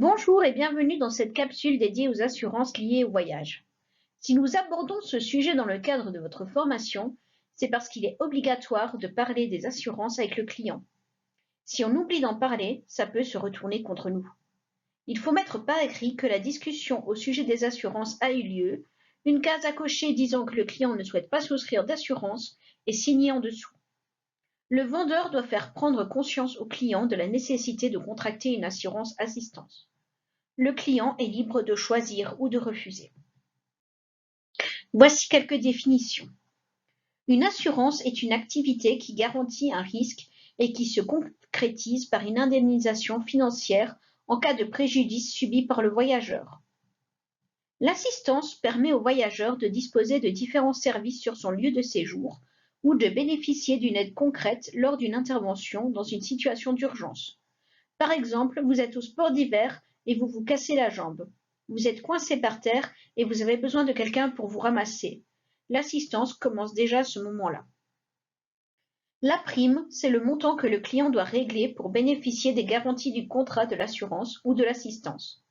Bonjour et bienvenue dans cette capsule dédiée aux assurances liées au voyage. Si nous abordons ce sujet dans le cadre de votre formation, c'est parce qu'il est obligatoire de parler des assurances avec le client. Si on oublie d'en parler, ça peut se retourner contre nous. Il faut mettre par écrit que la discussion au sujet des assurances a eu lieu, une case à cocher disant que le client ne souhaite pas souscrire d'assurance est signée en dessous. Le vendeur doit faire prendre conscience au client de la nécessité de contracter une assurance assistance. Le client est libre de choisir ou de refuser. Voici quelques définitions. Une assurance est une activité qui garantit un risque et qui se concrétise par une indemnisation financière en cas de préjudice subi par le voyageur. L'assistance permet au voyageur de disposer de différents services sur son lieu de séjour ou de bénéficier d'une aide concrète lors d'une intervention dans une situation d'urgence. Par exemple, vous êtes au sport d'hiver et vous vous cassez la jambe. Vous êtes coincé par terre et vous avez besoin de quelqu'un pour vous ramasser. L'assistance commence déjà à ce moment-là. La prime, c'est le montant que le client doit régler pour bénéficier des garanties du contrat de l'assurance ou de l'assistance.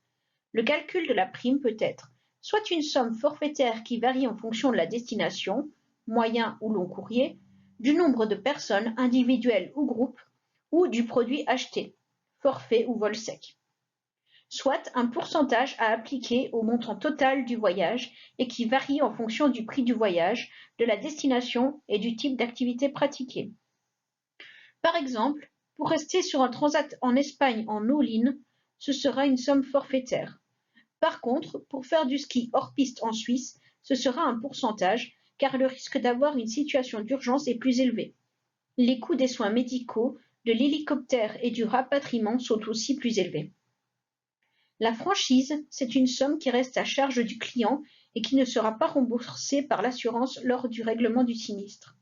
Le calcul de la prime peut être soit une somme forfaitaire qui varie en fonction de la destination, moyen ou long courrier, du nombre de personnes individuelles ou groupes, ou du produit acheté, forfait ou vol sec. Soit un pourcentage à appliquer au montant total du voyage et qui varie en fonction du prix du voyage, de la destination et du type d'activité pratiquée. Par exemple, pour rester sur un transat en Espagne en all-in, ce sera une somme forfaitaire. Par contre, pour faire du ski hors piste en Suisse, ce sera un pourcentage car le risque d'avoir une situation d'urgence est plus élevé. Les coûts des soins médicaux, de l'hélicoptère et du rapatriement sont aussi plus élevés. La franchise, c'est une somme qui reste à charge du client et qui ne sera pas remboursée par l'assurance lors du règlement du sinistre.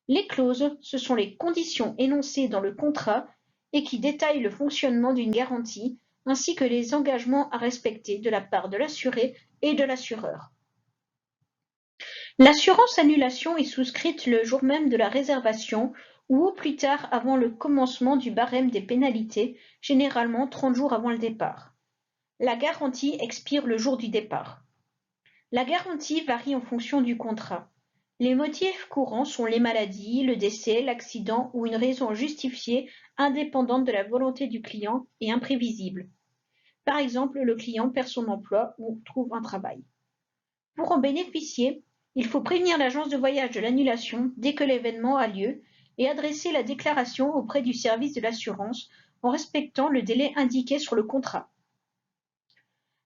Les clauses, ce sont les conditions énoncées dans le contrat et qui détaillent le fonctionnement d'une garantie ainsi que les engagements à respecter de la part de l'assuré et de l'assureur. L'assurance annulation est souscrite le jour même de la réservation ou au plus tard avant le commencement du barème des pénalités, généralement 30 jours avant le départ. La garantie expire le jour du départ. La garantie varie en fonction du contrat. Les motifs courants sont les maladies, le décès, l'accident ou une raison justifiée indépendante de la volonté du client et imprévisible. Par exemple, le client perd son emploi ou trouve un travail. Pour en bénéficier, il faut prévenir l'agence de voyage de l'annulation dès que l'événement a lieu et adresser la déclaration auprès du service de l'assurance en respectant le délai indiqué sur le contrat.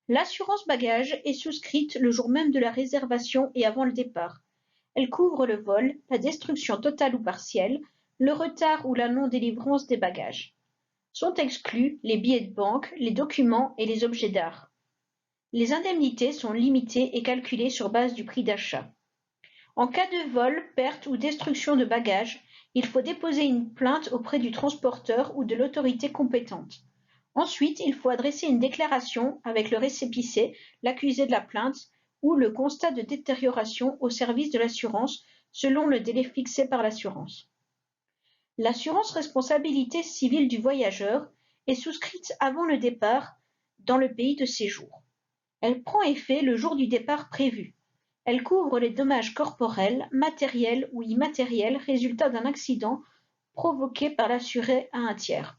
L'assurance bagages est souscrite le jour même de la réservation et avant le départ. Elle couvre le vol, la destruction totale ou partielle, le retard ou la non-délivrance des bagages. Sont exclus les billets de banque, les documents et les objets d'art. Les indemnités sont limitées et calculées sur base du prix d'achat. En cas de vol, perte ou destruction de bagages, il faut déposer une plainte auprès du transporteur ou de l'autorité compétente. Ensuite, il faut adresser une déclaration avec le récépissé, l'accusé de la plainte ou le constat de détérioration au service de l'assurance selon le délai fixé par l'assurance. L'assurance responsabilité civile du voyageur est souscrite avant le départ dans le pays de séjour. Elle prend effet le jour du départ prévu. Elle couvre les dommages corporels, matériels ou immatériels résultat d'un accident provoqué par l'assuré à un tiers.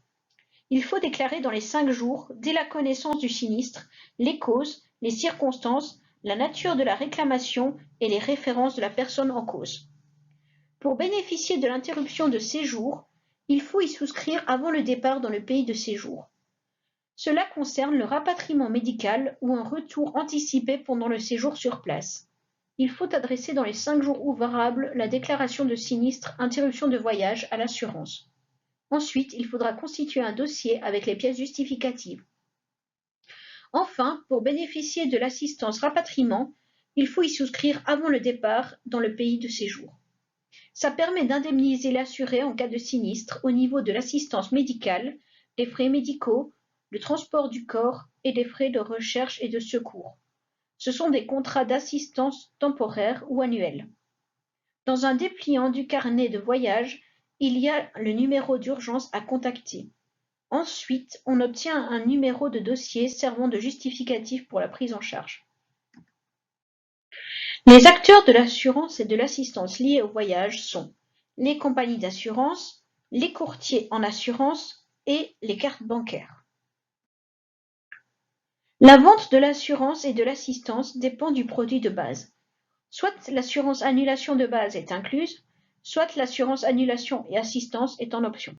Il faut déclarer dans les 5 jours, dès la connaissance du sinistre, les causes, les circonstances, la nature de la réclamation et les références de la personne en cause. Pour bénéficier de l'interruption de séjour, il faut y souscrire avant le départ dans le pays de séjour. Cela concerne le rapatriement médical ou un retour anticipé pendant le séjour sur place. Il faut adresser dans les 5 jours ouvrables la déclaration de sinistre interruption de voyage à l'assurance. Ensuite, il faudra constituer un dossier avec les pièces justificatives. Enfin, pour bénéficier de l'assistance rapatriement, il faut y souscrire avant le départ dans le pays de séjour. Ça permet d'indemniser l'assuré en cas de sinistre au niveau de l'assistance médicale, des frais médicaux, le transport du corps et des frais de recherche et de secours. Ce sont des contrats d'assistance temporaire ou annuels. Dans un dépliant du carnet de voyage, il y a le numéro d'urgence à contacter. Ensuite, on obtient un numéro de dossier servant de justificatif pour la prise en charge. Les acteurs de l'assurance et de l'assistance liés au voyage sont les compagnies d'assurance, les courtiers en assurance et les cartes bancaires. La vente de l'assurance et de l'assistance dépend du produit de base. Soit l'assurance annulation de base est incluse, soit l'assurance annulation et assistance est en option.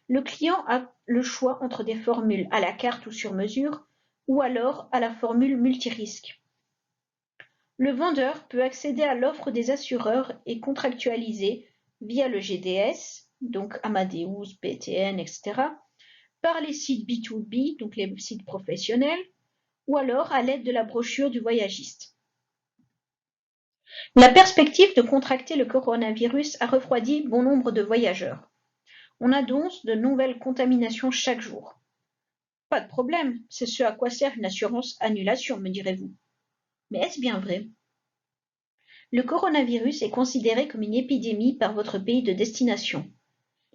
Le client a le choix entre des formules à la carte ou sur mesure, ou alors à la formule multirisque. Le vendeur peut accéder à l'offre des assureurs et contractualiser via le GDS, donc Amadeus, BTN, etc., par les sites B2B, donc les sites professionnels, ou alors à l'aide de la brochure du voyagiste. La perspective de contracter le coronavirus a refroidi bon nombre de voyageurs. On annonce de nouvelles contaminations chaque jour. Pas de problème, c'est ce à quoi sert une assurance annulation, me direz-vous. Mais est-ce bien vrai? Le coronavirus est considéré comme une épidémie par votre pays de destination.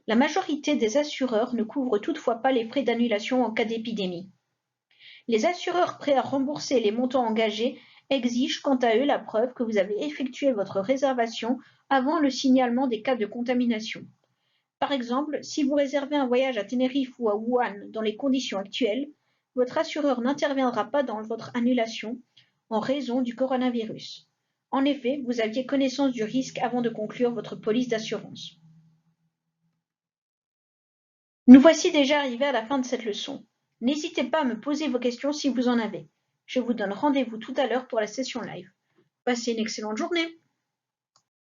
La majorité des assureurs ne couvrent toutefois pas les frais d'annulation en cas d'épidémie. Les assureurs prêts à rembourser les montants engagés exigent quant à eux la preuve que vous avez effectué votre réservation avant le signalement des cas de contamination. Par exemple, si vous réservez un voyage à Tenerife ou à Wuhan dans les conditions actuelles, votre assureur n'interviendra pas dans votre annulation en raison du coronavirus. En effet, vous aviez connaissance du risque avant de conclure votre police d'assurance. Nous voici déjà arrivés à la fin de cette leçon. N'hésitez pas à me poser vos questions si vous en avez. Je vous donne rendez-vous tout à l'heure pour la session live. Passez une excellente journée.